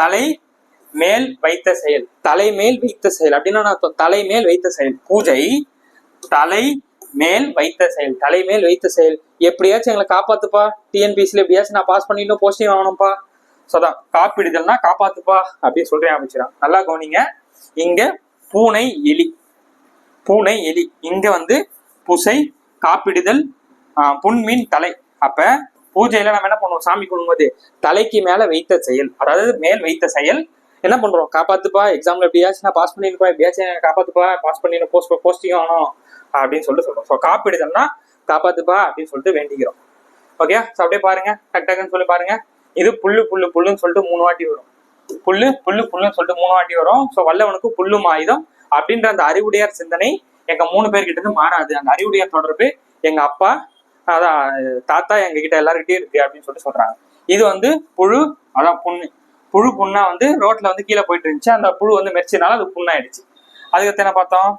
தலை மேல் வைத்த செயல். தலைமேல் வைத்த செயல் அப்படின்னா நான் தலைமேல் வைத்த செயல். பூஜை தலை மேல் வைத்த செயல். தலைமேல் வைத்த செயல். எப்படியாச்சும் எங்களை காப்பாத்துப்பா, டிஎன்பிசில எப்படியாச்சும் நான் பாஸ் பண்ணிடணும், போஸ்டிங் வாங்கணும்ப்பா. சொதான் காப்பிடுதல்னா காப்பாத்துப்பா அப்படின்னு சொல்றேன் ஆரம்பிச்சிடான். நல்லா கவனிங்க. இங்க பூனை எலி, பூனை எலி. இங்க வந்து புசை காப்பிடுதல் புன்மீன் தலை. அப்ப பூஜையில நம்ம என்ன பண்ணுவோம், சாமி கும்பிடும்போது தலைக்கு மேல வைத்த செயல், அதாவது மேல் வைத்த செயல் என்ன பண்றோம், காப்பாத்துப்பா, எக்ஸாம்ல எப்படியாச்சும் நான் பாஸ் பண்ணிருப்பா, எப்படியாச்சும் காப்பாத்துப்பா, பாஸ் பண்ணிடணும், போஸ்டிங் ஆகணும் அப்படின்னு சொல்றோம். ஸோ காப்பிடுதல்னா காப்பாத்துப்பா அப்படின்னு சொல்லிட்டு வேண்டிக்கிறோம். ஓகே, ஸோ அப்படியே பாருங்க, டக் டக்குன்னு சொல்லி பாருங்க. இது புல்லு புல்லு புல்லுன்னு சொல்லிட்டு 3 வாட்டி வரும். புல்லு புல்லு புல்லுன்னு சொல்லிட்டு 3 வாட்டி வரும். ஸோ வல்லவனுக்கு புல்லும் ஆயுதம் அப்படின்ற அந்த அறிவுடையார் சிந்தனை எங்க 3 பேர்கிட்ட இருந்து மாறாது. அந்த அறிவுடையார் தொடர்பு எங்க அப்பா, அதான் தாத்தா, எங்க கிட்ட எல்லாருக்கிட்டையும் இருக்கு அப்படின்னு சொல்லிட்டு சொல்றாங்க. இது வந்து புழு, அதான் புண்ணு. புண்ணா வந்து ரோட்ல வந்து கீழே போயிட்டு இருந்துச்சு. அந்த புழு வந்து மெரிச்சனால அது புண்ணாயிடுச்சு. அதுக்கு என்ன பார்த்தோம்,